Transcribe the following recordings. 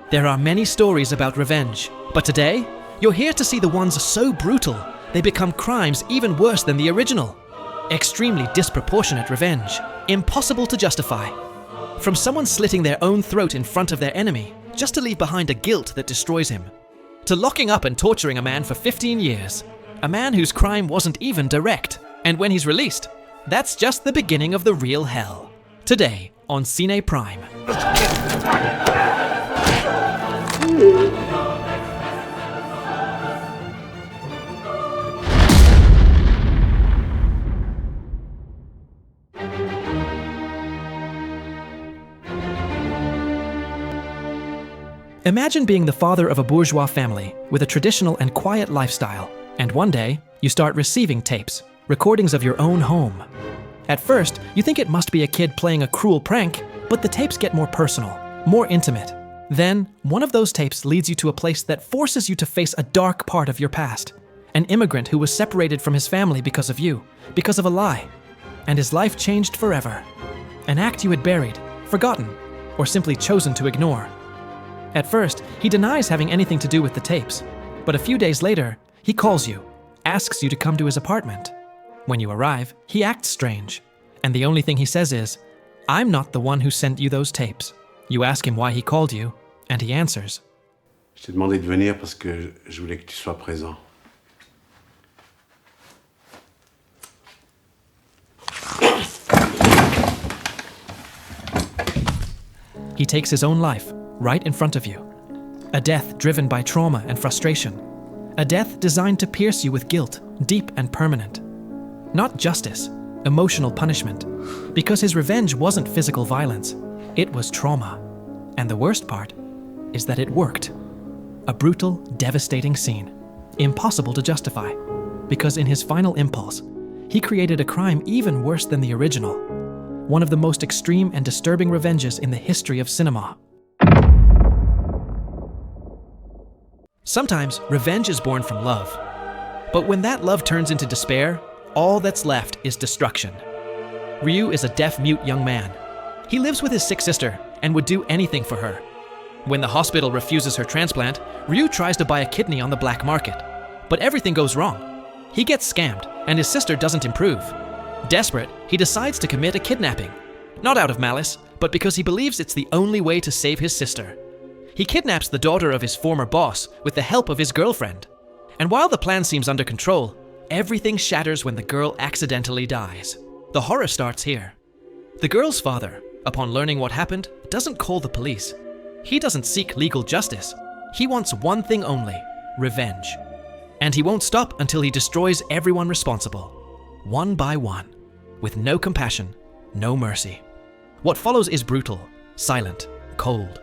There are many stories about revenge, but today, you're here to see the ones so brutal, they become crimes even worse than the original. Extremely disproportionate revenge, impossible to justify. From someone slitting their own throat in front of their enemy, just to leave behind a guilt that destroys him, to locking up and torturing a man for 15 years, a man whose crime wasn't even direct, and when he's released, that's just the beginning of the real hell. Today on Cine Prime. Imagine being the father of a bourgeois family with a traditional and quiet lifestyle, and one day, you start receiving tapes, recordings of your own home. At first, you think it must be a kid playing a cruel prank, but the tapes get more personal, more intimate. Then, one of those tapes leads you to a place that forces you to face a dark part of your past. An immigrant who was separated from his family because of you, because of a lie. And his life changed forever. An act you had buried, forgotten, or simply chosen to ignore. At first, he denies having anything to do with the tapes, but a few days later, he calls you, asks you to come to his apartment. When you arrive, he acts strange, and the only thing he says is, "I'm not the one who sent you those tapes." You ask him why he called you, and he answers, "Je t'ai demandé de venir parce que je voulais que tu sois présent." He takes his own life, right in front of you. A death driven by trauma and frustration. A death designed to pierce you with guilt, deep and permanent. Not justice, emotional punishment. Because his revenge wasn't physical violence, it was trauma. And the worst part is that it worked. A brutal, devastating scene. Impossible to justify. Because in his final impulse, he created a crime even worse than the original. One of the most extreme and disturbing revenges in the history of cinema. Sometimes, revenge is born from love. But when that love turns into despair, all that's left is destruction. Ryu is a deaf-mute young man. He lives with his sick sister and would do anything for her. When the hospital refuses her transplant, Ryu tries to buy a kidney on the black market. But everything goes wrong. He gets scammed, and his sister doesn't improve. Desperate, he decides to commit a kidnapping. Not out of malice, but because he believes it's the only way to save his sister. He kidnaps the daughter of his former boss with the help of his girlfriend. And while the plan seems under control, everything shatters when the girl accidentally dies. The horror starts here. The girl's father, upon learning what happened, doesn't call the police. He doesn't seek legal justice. He wants one thing only: revenge. And he won't stop until he destroys everyone responsible. One by one. With no compassion, no mercy. What follows is brutal, silent, cold.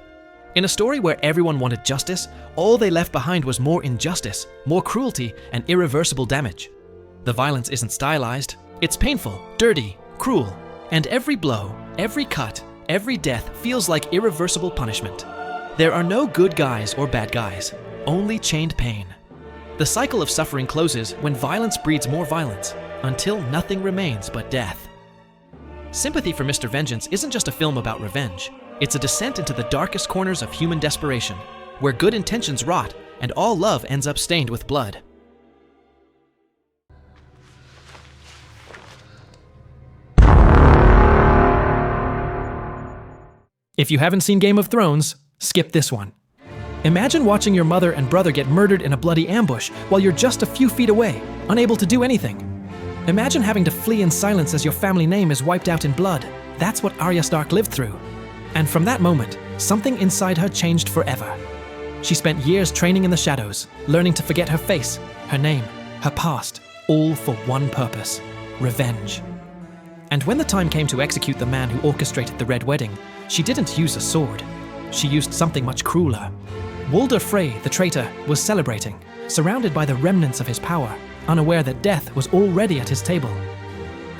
In a story where everyone wanted justice, all they left behind was more injustice, more cruelty, and irreversible damage. The violence isn't stylized, it's painful, dirty, cruel, and every blow, every cut, every death feels like irreversible punishment. There are no good guys or bad guys, only chained pain. The cycle of suffering closes when violence breeds more violence, until nothing remains but death. Sympathy for Mr. Vengeance isn't just a film about revenge. It's a descent into the darkest corners of human desperation, where good intentions rot and all love ends up stained with blood. If you haven't seen Game of Thrones, skip this one. Imagine watching your mother and brother get murdered in a bloody ambush while you're just a few feet away, unable to do anything. Imagine having to flee in silence as your family name is wiped out in blood. That's what Arya Stark lived through. And from that moment, something inside her changed forever. She spent years training in the shadows, learning to forget her face, her name, her past, all for one purpose: revenge. And when the time came to execute the man who orchestrated the Red Wedding, she didn't use a sword. She used something much crueler. Walder Frey, the traitor, was celebrating, surrounded by the remnants of his power, unaware that death was already at his table.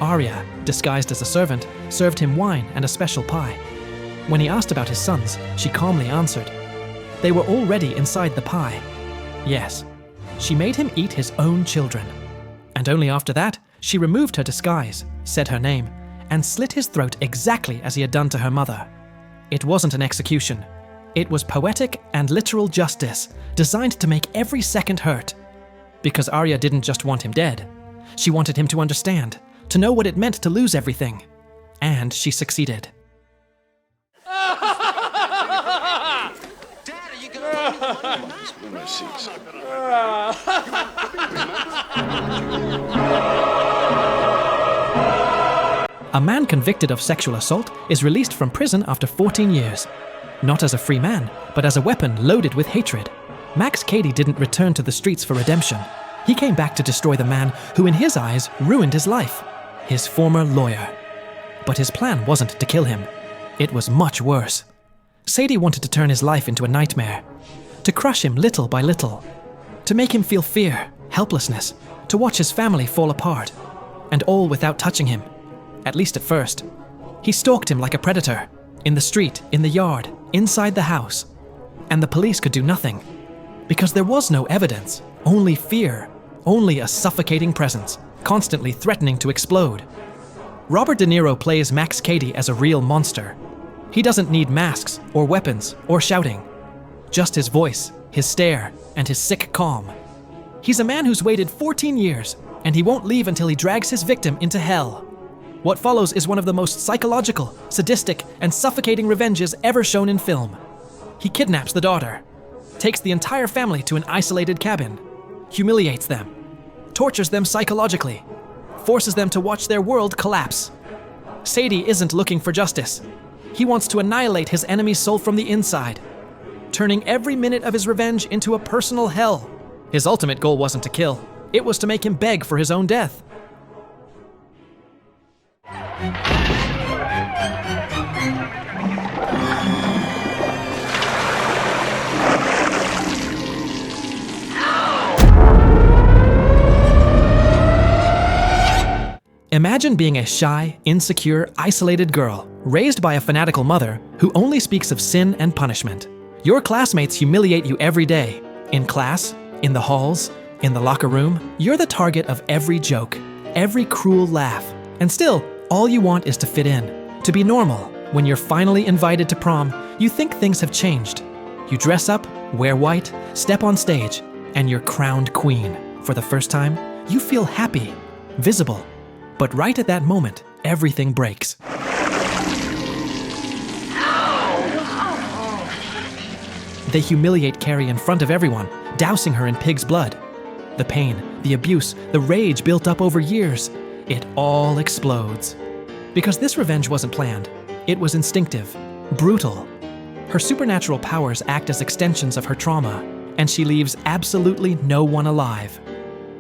Arya, disguised as a servant, served him wine and a special pie. When he asked about his sons, she calmly answered. They were already inside the pie. Yes, she made him eat his own children. And only after that, she removed her disguise, said her name, and slit his throat exactly as he had done to her mother. It wasn't an execution. It was poetic and literal justice, designed to make every second hurt. Because Arya didn't just want him dead. She wanted him to understand, to know what it meant to lose everything. And she succeeded. A man convicted of sexual assault is released from prison after 14 years. Not as a free man, but as a weapon loaded with hatred. Max Cady didn't return to the streets for redemption. He came back to destroy the man who, in his eyes, ruined his life. His former lawyer. But his plan wasn't to kill him. It was much worse. Sadie wanted to turn his life into a nightmare. To crush him little by little. To make him feel fear, helplessness. To watch his family fall apart. And all without touching him. At least at first. He stalked him like a predator. In the street, in the yard, inside the house. And the police could do nothing. Because there was no evidence. Only fear. Only a suffocating presence. Constantly threatening to explode. Robert De Niro plays Max Cady as a real monster. He doesn't need masks, or weapons, or shouting. Just his voice, his stare, and his sick calm. He's a man who's waited 14 years, and he won't leave until he drags his victim into hell. What follows is one of the most psychological, sadistic, and suffocating revenges ever shown in film. He kidnaps the daughter, takes the entire family to an isolated cabin, humiliates them, tortures them psychologically, forces them to watch their world collapse. Sadie isn't looking for justice. He wants to annihilate his enemy's soul from the inside, turning every minute of his revenge into a personal hell. His ultimate goal wasn't to kill. It was to make him beg for his own death. Imagine being a shy, insecure, isolated girl, raised by a fanatical mother who only speaks of sin and punishment. Your classmates humiliate you every day. In class, in the halls, in the locker room, you're the target of every joke, every cruel laugh. And still, all you want is to fit in, to be normal. When you're finally invited to prom, you think things have changed. You dress up, wear white, step on stage, and you're crowned queen. For the first time, you feel happy, visible. But right at that moment, everything breaks. They humiliate Carrie in front of everyone, dousing her in pig's blood. The pain, the abuse, the rage built up over years, it all explodes. Because this revenge wasn't planned. It was instinctive, brutal. Her supernatural powers act as extensions of her trauma, and she leaves absolutely no one alive.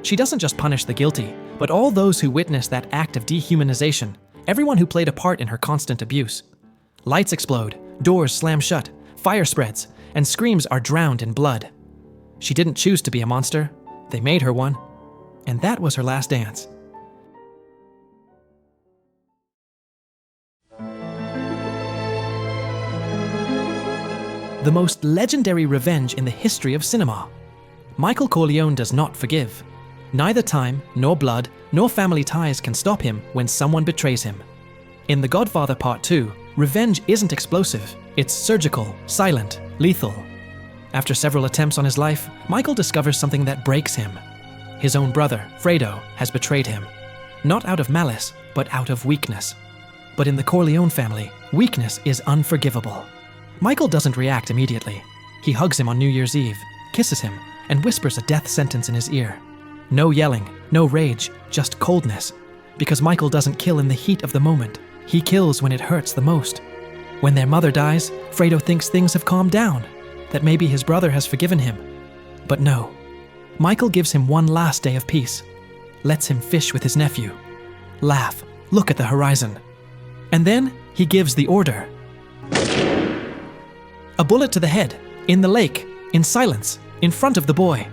She doesn't just punish the guilty, but all those who witnessed that act of dehumanization, everyone who played a part in her constant abuse. Lights explode, doors slam shut, fire spreads, and screams are drowned in blood. She didn't choose to be a monster. They made her one. And that was her last dance. The most legendary revenge in the history of cinema. Michael Corleone does not forgive. Neither time, nor blood, nor family ties can stop him when someone betrays him. In The Godfather Part II, revenge isn't explosive. It's surgical, silent, lethal. After several attempts on his life, Michael discovers something that breaks him. His own brother, Fredo, has betrayed him. Not out of malice, but out of weakness. But in the Corleone family, weakness is unforgivable. Michael doesn't react immediately. He hugs him on New Year's Eve, kisses him, and whispers a death sentence in his ear. No yelling, no rage, just coldness. Because Michael doesn't kill in the heat of the moment. He kills when it hurts the most. When their mother dies, Fredo thinks things have calmed down, that maybe his brother has forgiven him. But no. Michael gives him one last day of peace. Lets him fish with his nephew. Laugh, look at the horizon. And then he gives the order. A bullet to the head, in the lake, in silence, in front of the boy.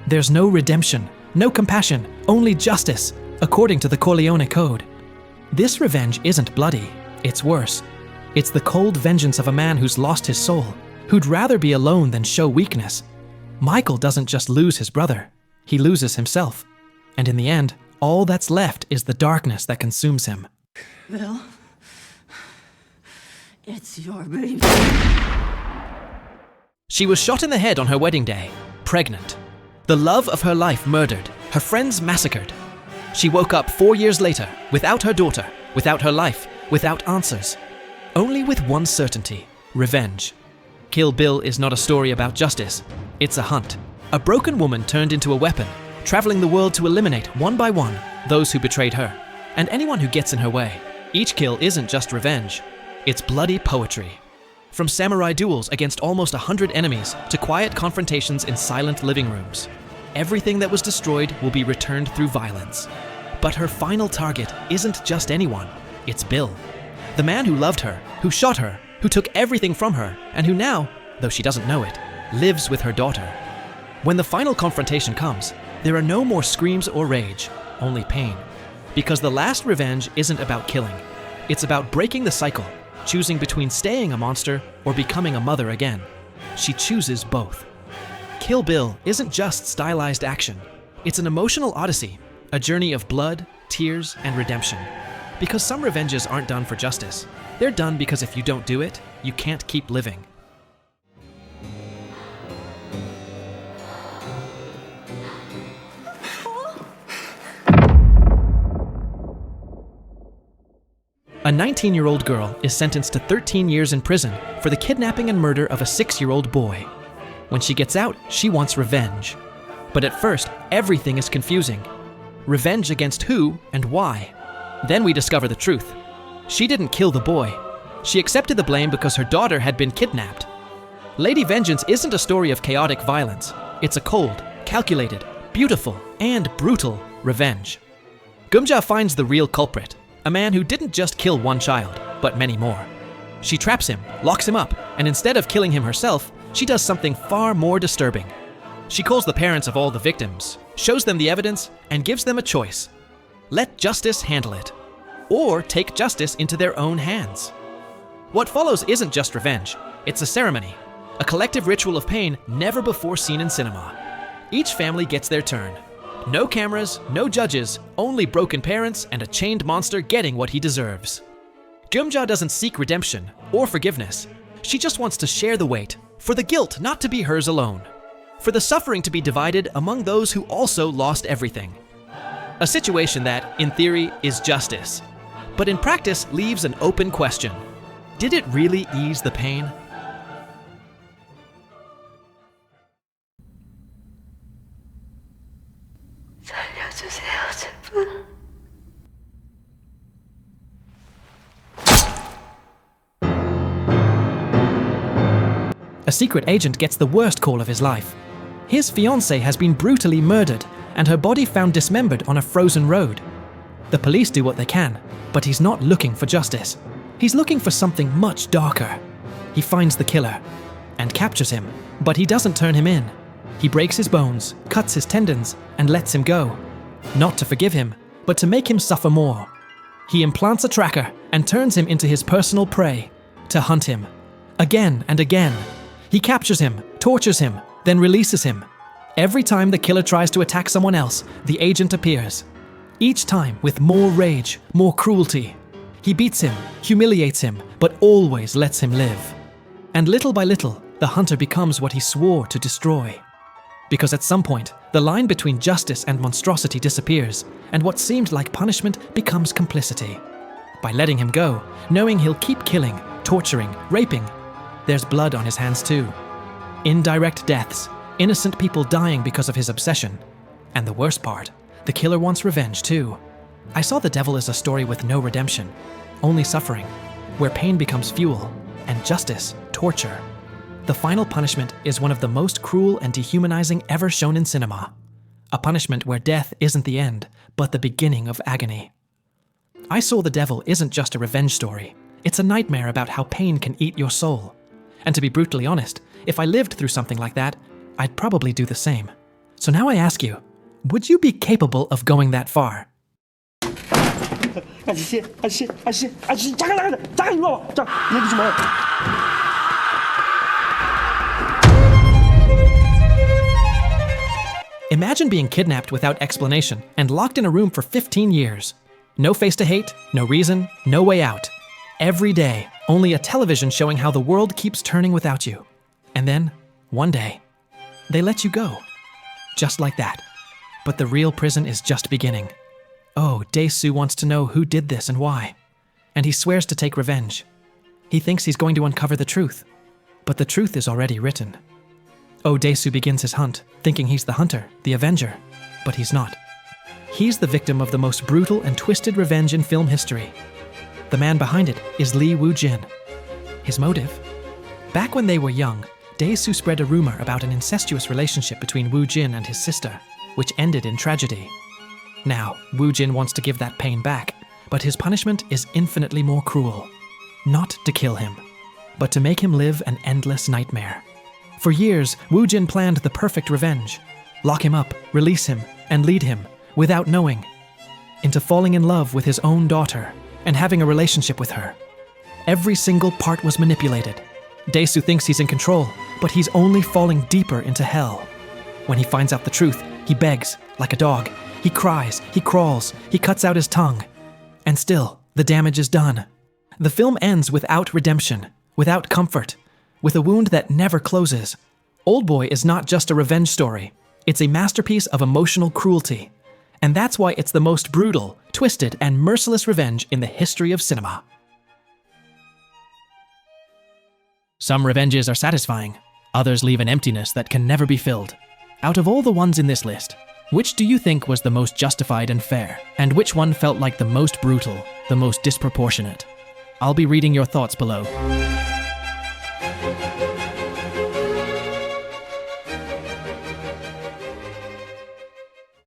There's no redemption. No compassion, only justice, according to the Corleone Code. This revenge isn't bloody, it's worse. It's the cold vengeance of a man who's lost his soul, who'd rather be alone than show weakness. Michael doesn't just lose his brother, he loses himself. And in the end, all that's left is the darkness that consumes him. Bill, it's your baby. She was shot in the head on her wedding day, pregnant. The love of her life murdered, her friends massacred. She woke up 4 years later, without her daughter, without her life, without answers. Only with one certainty: revenge. Kill Bill is not a story about justice. It's a hunt. A broken woman turned into a weapon, traveling the world to eliminate one by one those who betrayed her, and anyone who gets in her way. Each kill isn't just revenge. It's bloody poetry. From samurai duels against almost 100 enemies to quiet confrontations in silent living rooms, everything that was destroyed will be returned through violence. But her final target isn't just anyone, it's Bill. The man who loved her, who shot her, who took everything from her, and who now, though she doesn't know it, lives with her daughter. When the final confrontation comes, there are no more screams or rage, only pain. Because the last revenge isn't about killing. It's about breaking the cycle, choosing between staying a monster or becoming a mother again. She chooses both. Kill Bill isn't just stylized action. It's an emotional odyssey, a journey of blood, tears, and redemption. Because some revenges aren't done for justice. They're done because if you don't do it, you can't keep living. A 19-year-old girl is sentenced to 13 years in prison for the kidnapping and murder of a 6-year-old boy. When she gets out, she wants revenge. But at first, everything is confusing. Revenge against who and why? Then we discover the truth. She didn't kill the boy. She accepted the blame because her daughter had been kidnapped. Lady Vengeance isn't a story of chaotic violence. It's a cold, calculated, beautiful, and brutal revenge. Gumja finds the real culprit, a man who didn't just kill one child, but many more. She traps him, locks him up, and instead of killing him herself, she does something far more disturbing. She calls the parents of all the victims, shows them the evidence, and gives them a choice. Let justice handle it, or take justice into their own hands. What follows isn't just revenge, it's a ceremony, a collective ritual of pain never before seen in cinema. Each family gets their turn. No cameras, no judges, only broken parents and a chained monster getting what he deserves. Gumja doesn't seek redemption or forgiveness. She just wants to share the weight, for the guilt not to be hers alone, for the suffering to be divided among those who also lost everything. A situation that, in theory, is justice, but in practice leaves an open question. Did it really ease the pain? 살려주세요, 제발. A secret agent gets the worst call of his life. His fiancée has been brutally murdered and her body found dismembered on a frozen road. The police do what they can, but he's not looking for justice. He's looking for something much darker. He finds the killer and captures him, but he doesn't turn him in. He breaks his bones, cuts his tendons, and lets him go. Not to forgive him, but to make him suffer more. He implants a tracker and turns him into his personal prey, to hunt him. Again and again. He captures him, tortures him, then releases him. Every time the killer tries to attack someone else, the agent appears. Each time with more rage, more cruelty. He beats him, humiliates him, but always lets him live. And little by little, the hunter becomes what he swore to destroy. Because at some point, the line between justice and monstrosity disappears, and what seemed like punishment becomes complicity. By letting him go, knowing he'll keep killing, torturing, raping, there's blood on his hands too. Indirect deaths, innocent people dying because of his obsession. And the worst part, the killer wants revenge too. I saw The Devil as a story with no redemption, only suffering, where pain becomes fuel, and justice, torture. The final punishment is one of the most cruel and dehumanizing ever shown in cinema. A punishment where death isn't the end, but the beginning of agony. I Saw the Devil isn't just a revenge story. It's a nightmare about how pain can eat your soul. And to be brutally honest, if I lived through something like that, I'd probably do the same. So now I ask you, would you be capable of going that far? 아저씨, 잠깐 이리 와봐. 자, 얘기 좀 해. Imagine being kidnapped without explanation and locked in a room for 15 years. No face to hate, no reason, no way out. Every day, only a television showing how the world keeps turning without you. And then, One day, they let you go. Just like that. But the real prison is just beginning. Oh, Dae-soo wants to know who did this and why. And he swears to take revenge. He thinks he's going to uncover the truth. But the truth is already written. Oh, Dae-soo begins his hunt, thinking he's the hunter, the avenger. But he's not. He's the victim of the most brutal and twisted revenge in film history. The man behind it is Lee Woo-jin. His motive? Back when they were young, Dae-soo spread a rumor about an incestuous relationship between Woo-jin and his sister, which ended in tragedy. Now, Woo-jin wants to give that pain back, but his punishment is infinitely more cruel. Not to kill him, but to make him live an endless nightmare. For years, Woo-jin planned the perfect revenge. Lock him up, release him, and lead him, without knowing, into falling in love with his own daughter and having a relationship with her. Every single part was manipulated. Dae-soo thinks he's in control, but he's only falling deeper into hell. When he finds out the truth, he begs, like a dog. He cries, he crawls, he cuts out his tongue. And still, the damage is done. The film ends without redemption, without comfort, with a wound that never closes. Oldboy is not just a revenge story. It's a masterpiece of emotional cruelty. And that's why it's the most brutal, twisted, and merciless revenge in the history of cinema. Some revenges are satisfying. Others leave an emptiness that can never be filled. Out of all the ones in this list, which do you think was the most justified and fair? And which one felt like the most brutal, the most disproportionate? I'll be reading your thoughts below.